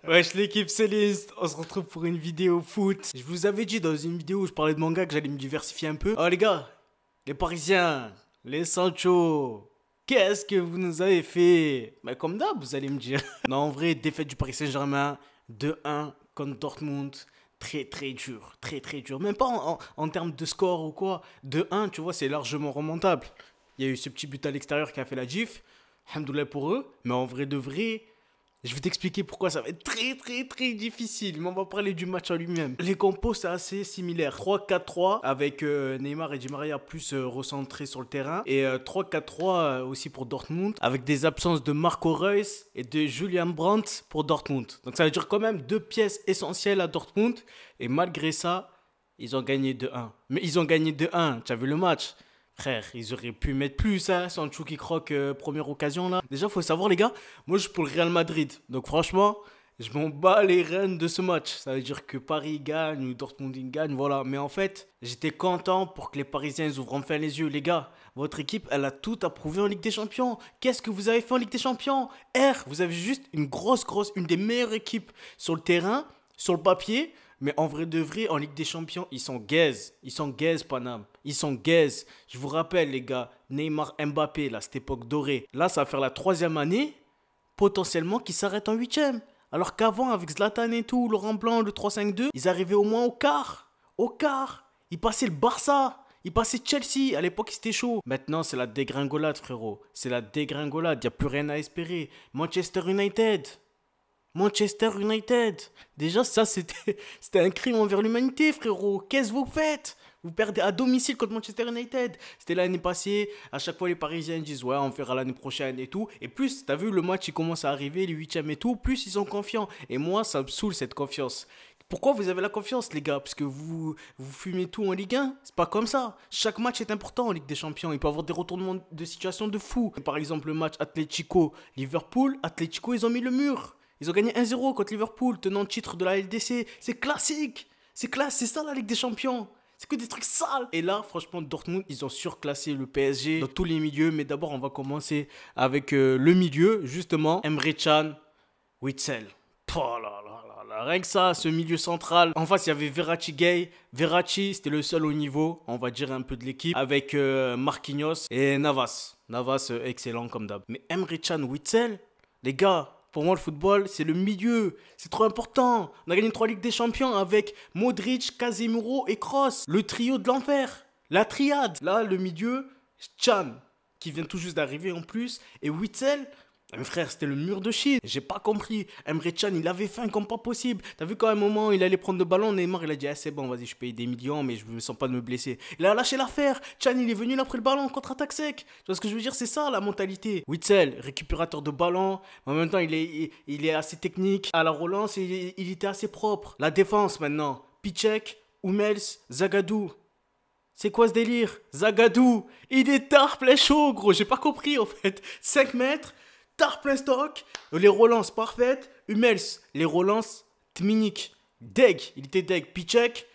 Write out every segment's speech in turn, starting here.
Wesh l'équipe Céleste, on se retrouve pour une vidéo foot. Je vous avais dit dans une vidéo où je parlais de manga que j'allais me diversifier un peu. Oh les gars, les Parisiens, les Sancho, qu'est-ce que vous nous avez fait? Bah comme d'hab, vous allez me dire. Non en vrai, défaite du Paris Saint-Germain, 2-1 contre Dortmund. Très très dur, très très dur. Même pas en termes de score ou quoi. 2-1, tu vois, c'est largement remontable. Il y a eu ce petit but à l'extérieur qui a fait la gif. Alhamdoulilah pour eux. Mais en vrai de vrai, je vais t'expliquer pourquoi ça va être très très très difficile. Mais on va parler du match en lui-même. Les compos c'est assez similaire. 3-4-3 avec Neymar et Di Maria plus recentrés sur le terrain. Et 3-4-3 aussi pour Dortmund. Avec des absences de Marco Reus et de Julian Brandt pour Dortmund. Donc ça veut dire quand même deux pièces essentielles à Dortmund. Et malgré ça, ils ont gagné 2-1. Mais ils ont gagné 2-1. Tu as vu le match? Frère, ils auraient pu mettre plus, hein, Sancho qui croque, première occasion là. Déjà, faut savoir, les gars, moi je suis pour le Real Madrid. Donc, franchement, je m'en bats les rênes de ce match. Ça veut dire que Paris gagne ou Dortmund gagne, voilà. Mais en fait, j'étais content pour que les Parisiens ils ouvrent enfin les yeux. Les gars, votre équipe, elle a tout approuvé en Ligue des Champions. Qu'est-ce que vous avez fait en Ligue des Champions? Vous avez juste une une des meilleures équipes sur le terrain, sur le papier. Mais en vrai de vrai, en Ligue des Champions, ils sont gaze. Ils sont gaze, Paname. Ils sont gaze. Je vous rappelle, les gars, Neymar Mbappé, là, cette époque dorée. Là, ça va faire la troisième année, potentiellement, qu'ils s'arrêtent en huitième. Alors qu'avant, avec Zlatan et tout, Laurent Blanc, le 3-5-2, ils arrivaient au moins au quart. Au quart. Ils passaient le Barça. Ils passaient Chelsea. À l'époque, c'était chaud. Maintenant, c'est la dégringolade, frérot. C'est la dégringolade. Il n'y a plus rien à espérer. Manchester United. Manchester United. Déjà, ça, c'était un crime envers l'humanité, frérot. Qu'est-ce que vous faites? Vous perdez à domicile contre Manchester United. C'était l'année passée. À chaque fois, les Parisiens disent ouais, on verra l'année prochaine et tout. Et plus, t'as vu, le match, il commence à arriver, les huitièmes et tout. Plus, ils sont confiants. Et moi, ça me saoule cette confiance. Pourquoi vous avez la confiance, les gars? Parce que vous fumez tout en Ligue 1? C'est pas comme ça. Chaque match est important en Ligue des Champions. Il peut y avoir des retournements de situation de fou. Par exemple, le match Atlético-Liverpool. Atlético, ils ont mis le mur. Ils ont gagné 1-0 contre Liverpool, tenant le titre de la LDC. C'est classique. C'est classe, c'est ça la Ligue des Champions. C'est que des trucs sales. Et là, franchement, Dortmund, ils ont surclassé le PSG dans tous les milieux. Mais d'abord, on va commencer avec le milieu, justement. Emre Can, Witsel. Oh là là là là. Rien que ça, ce milieu central. En face, il y avait Verratti Gay. Verratti, c'était le seul au niveau, on va dire un peu de l'équipe. Avec Marquinhos et Navas. Navas, excellent comme d'hab. Mais Emre Can, Witsel, les gars. Pour moi, le football, c'est le milieu. C'est trop important. On a gagné 3 Ligues des Champions avec Modric, Casemiro et Kroos. Le trio de l'enfer. La triade. Là, le milieu, Can, qui vient tout juste d'arriver en plus. Et Witsel, mes frères, c'était le mur de Chine. J'ai pas compris. Emre Can, il avait faim comme pas possible. T'as vu quand à un moment, il allait prendre le ballon, Neymar, il a dit, ah, c'est bon, vas-y, je paye des millions, mais je me sens pas de me blesser. Il a lâché l'affaire. Can, il est venu, il a pris le ballon, contre-attaque sec. Tu vois ce que je veux dire? C'est ça, la mentalité. Witsel, récupérateur de ballon. En même temps, il est assez technique. À la relance, il était assez propre. La défense, maintenant. Piszczek, Hummels, Zagadou. C'est quoi ce délire? Zagadou, il est tard plein chaud, gros. J'ai pas compris, en fait. 5 mètres. Tard plein stock, les relances parfaites, Hummels, les relances Tminik, deg, il était deg, Piszczek,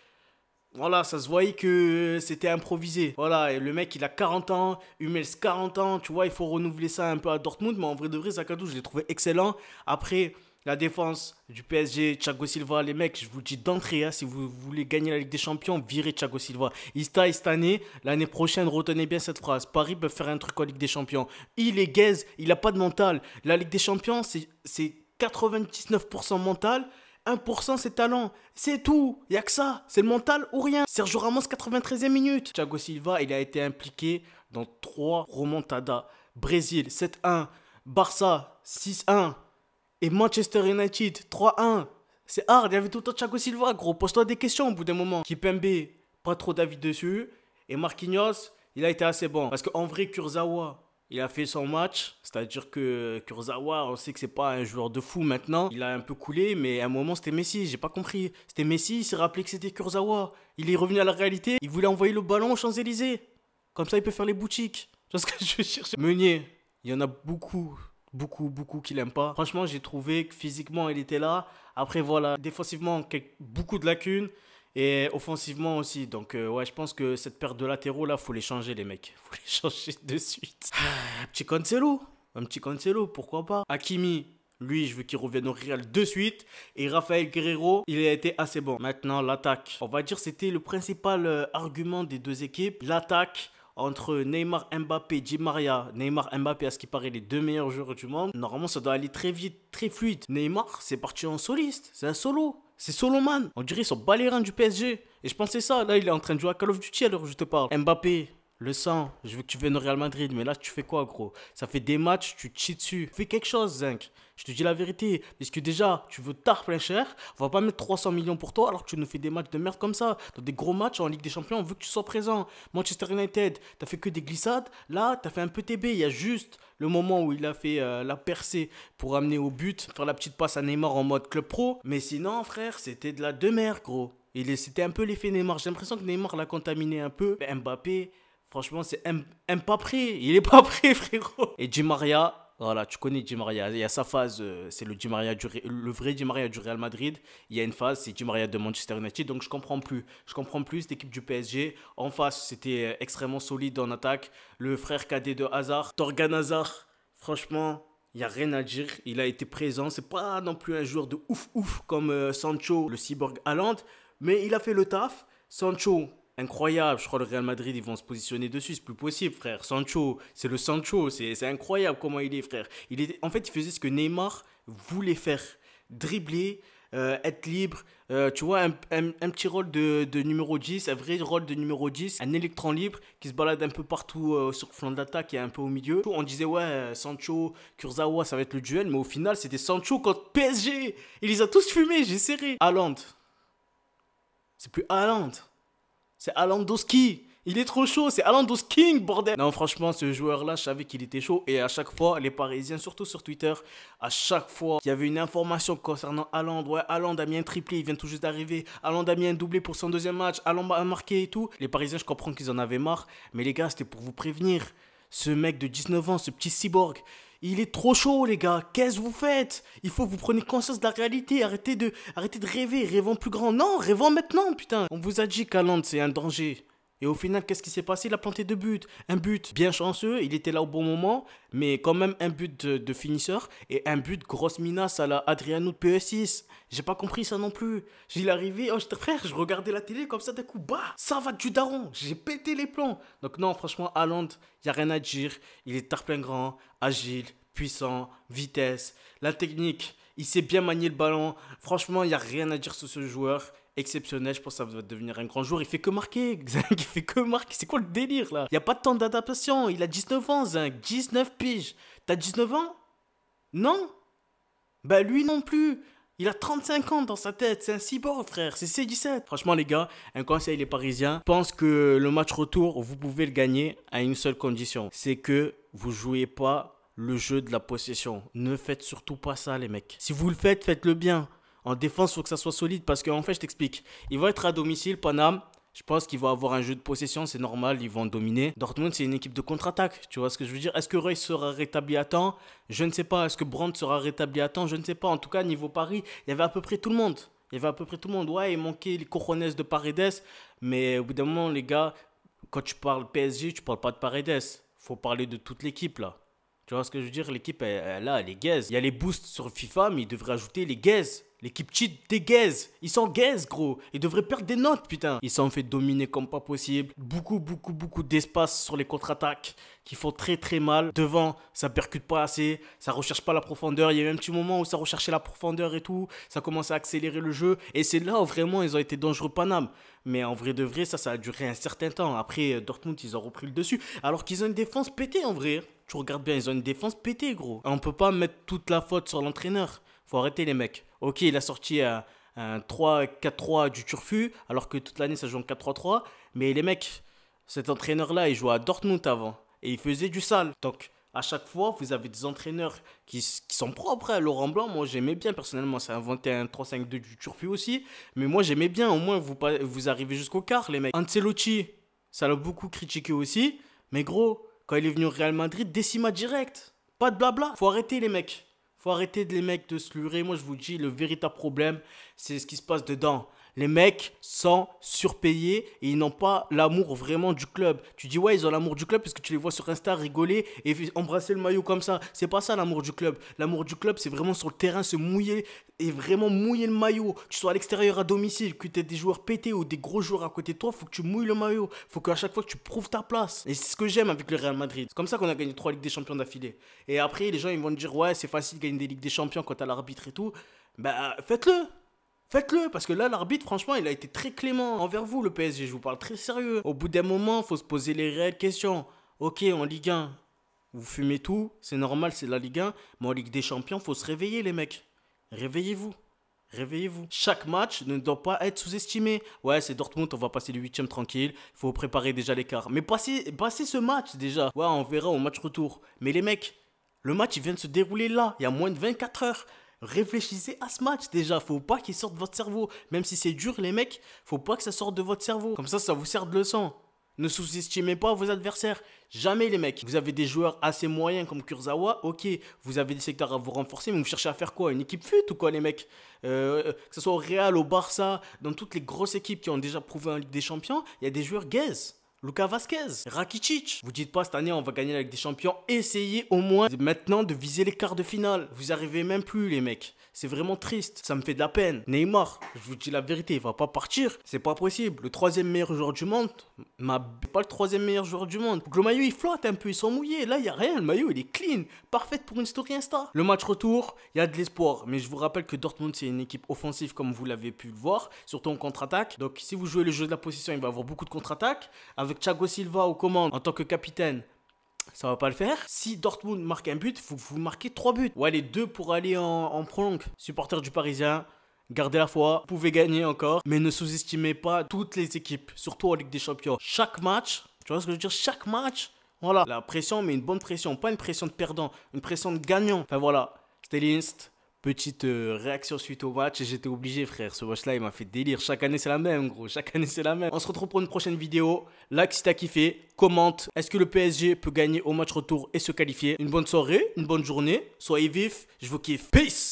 voilà, ça se voyait que c'était improvisé. Voilà, et le mec il a 40 ans, Hummels 40 ans, tu vois, il faut renouveler ça un peu à Dortmund, mais en vrai de vrai, Zagadou, je l'ai trouvé excellent. Après, la défense du PSG, Thiago Silva, les mecs, je vous le dis d'entrée, hein, si vous voulez gagner la Ligue des Champions, virez Thiago Silva. Il taille cette année, l'année prochaine, retenez bien cette phrase. Paris peut faire un truc en Ligue des Champions. Il est gaze, il n'a pas de mental. La Ligue des Champions, c'est 99% mental, 1% c'est talent. C'est tout, il n'y a que ça. C'est le mental ou rien. Sergio Ramos, 93e minute. Thiago Silva, il a été impliqué dans 3 remontadas. Brésil, 7-1. Barça, 6-1. Et Manchester United, 3-1. C'est hard, il y avait tout le temps Thiago Silva, gros. Pose-toi des questions au bout d'un moment. Kipembe, pas trop d'avis dessus. Et Marquinhos, il a été assez bon. Parce qu'en vrai, Kurzawa, il a fait son match. C'est-à-dire que Kurzawa, on sait que c'est pas un joueur de fou maintenant. Il a un peu coulé, mais à un moment, c'était Messi. J'ai pas compris. C'était Messi, il s'est rappelé que c'était Kurzawa. Il est revenu à la réalité. Il voulait envoyer le ballon aux Champs-Élysées. Comme ça, il peut faire les boutiques. Tu vois ce que je veux dire? Meunier, il y en a beaucoup. Beaucoup qu'il aime pas. Franchement, j'ai trouvé que physiquement, il était là. Après, voilà, défensivement, beaucoup de lacunes. Et offensivement aussi. Donc, ouais, je pense que cette paire de latéraux, là, faut les changer, les mecs. Faut les changer de suite. Un petit Cancelo, pourquoi pas. Hakimi, Lui, je veux qu'il revienne au Real de suite. Et Raphaël Guerreiro, il a été assez bon. Maintenant, l'attaque. On va dire que c'était le principal argument des deux équipes. L'attaque entre Neymar, Mbappé, Di Maria. Neymar, Mbappé, à ce qui paraît, les deux meilleurs joueurs du monde. Normalement, ça doit aller très vite, très fluide. Neymar, c'est parti en soliste. C'est un solo. C'est Soloman. On dirait qu'ils sont bas les reins du PSG. Et je pensais ça. Là, il est en train de jouer à Call of Duty alors je te parle. Mbappé. Le sang, je veux que tu viennes au Real Madrid, mais là tu fais quoi gros? Ça fait des matchs, tu te chies dessus. Fais quelque chose Zinc, je te dis la vérité. Parce que déjà, tu veux tard plein cher, on va pas mettre 300 millions pour toi alors que tu nous fais des matchs de merde comme ça. Dans des gros matchs en Ligue des Champions, on veut que tu sois présent. Manchester United, t'as fait que des glissades, là t'as fait un peu TB. Il y a juste le moment où il a fait la percée pour amener au but, faire la petite passe à Neymar en mode club pro. Mais sinon frère, c'était de la demeure gros. C'était un peu l'effet Neymar, j'ai l'impression que Neymar l'a contaminé un peu. Mbappé... Franchement, c'est pas prêt. Il est pas prêt, frérot. Et Di Maria, voilà, tu connais Di Maria. Il y a sa phase, c'est le le vrai Di Maria du Real Madrid. Il y a une phase, c'est Di Maria de Manchester United. Donc, je comprends plus. Je comprends plus cette équipe du PSG. En face, c'était extrêmement solide en attaque. Le frère cadet de Hazard, Torgan Hazard, franchement... Il n'y a rien à dire, il a été présent. C'est pas non plus un joueur de ouf comme Sancho, le cyborg Haaland. Mais il a fait le taf. Sancho... Incroyable, je crois le Real Madrid, ils vont se positionner dessus, c'est plus possible, frère. Sancho, c'est le Sancho, c'est incroyable comment il est, frère. En fait, il faisait ce que Neymar voulait faire, dribbler, être libre. Tu vois, un petit rôle de numéro 10, un vrai rôle de numéro 10, un électron libre qui se balade un peu partout sur le flanc d'attaque et un peu au milieu. On disait, ouais, Sancho, Kurzawa, ça va être le duel, mais au final, c'était Sancho contre PSG. Il les a tous fumés, j'ai serré. Haaland, c'est plus Haaland. C'est Haalandowski. Il est trop chaud. C'est Haalandowski, bordel. Non, franchement, ce joueur-là, je savais qu'il était chaud. Et à chaque fois, les Parisiens, surtout sur Twitter, à chaque fois, il y avait une information concernant Haaland. Ouais, Haaland a mis un triplé. Il vient tout juste d'arriver. Haaland a mis un doublé pour son deuxième match. Haaland a marqué et tout. Les Parisiens, je comprends qu'ils en avaient marre. Mais les gars, c'était pour vous prévenir. Ce mec de 19 ans, ce petit cyborg, il est trop chaud, les gars. Qu'est-ce que vous faites? Il faut que vous preniez conscience de la réalité. Arrêtez de rêver. Rêvons plus grand. Non, rêvons maintenant, putain. On vous a dit qu'Haaland, c'est un danger. Et au final, qu'est-ce qui s'est passé? Il a planté 2 buts. Un but bien chanceux, il était là au bon moment, mais quand même un but de finisseur et un but grosse minace à la Adriano de PS6. J'ai pas compris ça non plus. J'ai l'arrivée, oh frère, je regardais la télé comme ça d'un coup, bah, ça va du daron. J'ai pété les plombs. Donc non, franchement, Haaland, y a rien à dire. Il est tard plein grand, agile, puissant, vitesse, la technique. Il sait bien manier le ballon. Franchement, il n'y a rien à dire sur ce joueur. Exceptionnel, je pense que ça va devenir un grand joueur. Il fait que marquer, il fait que marquer. C'est quoi le délire là? Il n'y a pas de temps d'adaptation. Il a 19 ans, Zinc. 19 piges. T'as 19 ans? Non? Bah lui non plus. Il a 35 ans dans sa tête. C'est un cyborg, frère. C'est C17. Franchement, les gars, un conseil, les Parisiens. Je pense que le match retour, vous pouvez le gagner à une seule condition. C'est que vous jouez pas le jeu de la possession. Ne faites surtout pas ça, les mecs. Si vous le faites, faites-le bien. En défense, il faut que ça soit solide parce qu'en fait, je t'explique. Ils vont être à domicile, Paname. Je pense qu'ils vont avoir un jeu de possession, c'est normal, ils vont dominer. Dortmund, c'est une équipe de contre-attaque, tu vois ce que je veux dire? Est-ce que Reus sera rétabli à temps? Je ne sais pas. Est-ce que Brandt sera rétabli à temps? Je ne sais pas. En tout cas, niveau Paris, il y avait à peu près tout le monde. Ouais, il manquait les cojones de Paredes. Mais au bout d'un moment, les gars, quand tu parles PSG, tu parles pas de Paredes. Faut parler de toute l'équipe, là. Tu vois ce que je veux dire? L'équipe, elle est gaze. Il y a les boosts sur FIFA, mais ils devraient ajouter les gaze. L'équipe cheat des gaze. Ils sont gaze, gros. Ils devraient perdre des notes, putain. Ils s'en fait dominer comme pas possible. Beaucoup d'espace sur les contre-attaques qui font très mal. Devant, ça percute pas assez. Ça recherche pas la profondeur. Il y a eu un petit moment où ça recherchait la profondeur et tout. Ça commençait à accélérer le jeu. Et c'est là où vraiment ils ont été dangereux, Paname. Mais en vrai de vrai, ça a duré un certain temps. Après, Dortmund, ils ont repris le dessus. Alors qu'ils ont une défense pétée, en vrai. Tu regardes bien, ils ont une défense pétée, gros. On peut pas mettre toute la faute sur l'entraîneur. Faut arrêter, les mecs. Ok, il a sorti un 3-4-3 du Turfu, alors que toute l'année, ça joue en 4-3-3. Mais les mecs, cet entraîneur-là, il jouait à Dortmund avant. Et il faisait du sale. Donc, à chaque fois, vous avez des entraîneurs qui sont propres. Hein. Laurent Blanc, moi, j'aimais bien. Personnellement, ça a inventé un 3-5-2 du Turfu aussi. Mais moi, j'aimais bien. Au moins, vous arrivez jusqu'au quart, les mecs. Ancelotti, ça l'a beaucoup critiqué aussi. Mais gros, quand il est venu au Real Madrid, décima direct. Pas de blabla. Faut arrêter, les mecs. Faut arrêter de les mecs de se lurer. Moi, je vous dis, le véritable problème, c'est ce qui se passe dedans. Les mecs sont surpayés et ils n'ont pas l'amour vraiment du club. Tu dis ouais, ils ont l'amour du club parce que tu les vois sur Insta rigoler et embrasser le maillot comme ça. C'est pas ça l'amour du club. L'amour du club, c'est vraiment sur le terrain se mouiller et vraiment mouiller le maillot. Que tu sois à l'extérieur à domicile, que tu aies des joueurs pétés ou des gros joueurs à côté de toi, faut que tu mouilles le maillot. Faut qu'à chaque fois que tu prouves ta place. Et c'est ce que j'aime avec le Real Madrid. C'est comme ça qu'on a gagné 3 Ligues des Champions d'affilée. Et après, les gens ils vont te dire ouais, c'est facile de gagner des Ligues des Champions quand t'as l'arbitre et tout. Bah faites-le. Faites-le, parce que là, l'arbitre, franchement, il a été très clément envers vous, le PSG. Je vous parle très sérieux. Au bout d'un moment, il faut se poser les réelles questions. Ok, en Ligue 1, vous fumez tout, c'est normal, c'est la Ligue 1. Mais en Ligue des Champions, il faut se réveiller, les mecs. Réveillez-vous. Réveillez-vous. Chaque match ne doit pas être sous-estimé. Ouais, c'est Dortmund, on va passer le 8e tranquille. Il faut préparer déjà l'écart. Mais passez ce match déjà. Ouais, on verra au match retour. Mais les mecs, le match, il vient de se dérouler là. Il y a moins de 24 heures. Réfléchissez à ce match déjà, faut pas qu'il sorte de votre cerveau. Même si c'est dur les mecs, faut pas que ça sorte de votre cerveau. Comme ça vous sert de leçon. Ne sous-estimez pas vos adversaires. Jamais les mecs. Vous avez des joueurs assez moyens comme Kurzawa, ok. Vous avez des secteurs à vous renforcer, mais vous cherchez à faire quoi? Une équipe fut ou quoi les mecs? Que ce soit au Real, au Barça, dans toutes les grosses équipes qui ont déjà prouvé en Ligue des Champions, il y a des joueurs gaze. Lucas Vazquez, Rakitic. Vous dites pas cette année on va gagner la Ligue des Champions. Essayez au moins maintenant de viser les quarts de finale. Vous arrivez même plus les mecs. C'est vraiment triste. Ça me fait de la peine. Neymar, je vous dis la vérité, il va pas partir. C'est pas possible. Le 3e meilleur joueur du monde, pas le 3e meilleur joueur du monde. Donc le maillot il flotte un peu, ils sont mouillés. Là il y a rien, le maillot il est clean. Parfait pour une story Insta. Le match retour, il y a de l'espoir. Mais je vous rappelle que Dortmund c'est une équipe offensive comme vous l'avez pu le voir. Surtout en contre-attaque. Donc si vous jouez le jeu de la possession, il va y avoir beaucoup de contre-attaque. Avec Thiago Silva aux commandes en tant que capitaine, ça va pas le faire. Si Dortmund marque un but, il faut que vous marquez 3 buts. Ouais, les 2 pour aller en prolongue. Supporters du Parisien, gardez la foi, vous pouvez gagner encore. Mais ne sous-estimez pas toutes les équipes, surtout en Ligue des Champions. Chaque match, tu vois ce que je veux dire? Chaque match, voilà. La pression, mais une bonne pression. Pas une pression de perdant, une pression de gagnant. Enfin voilà, c'était l'Inst. Petite réaction suite au match et j'étais obligé frère, ce match là il m'a fait délire, chaque année c'est la même gros, chaque année c'est la même. On se retrouve pour une prochaine vidéo, like si t'as kiffé, commente, est-ce que le PSG peut gagner au match retour et se qualifier? Une bonne soirée, une bonne journée, soyez vifs, je vous kiffe, peace.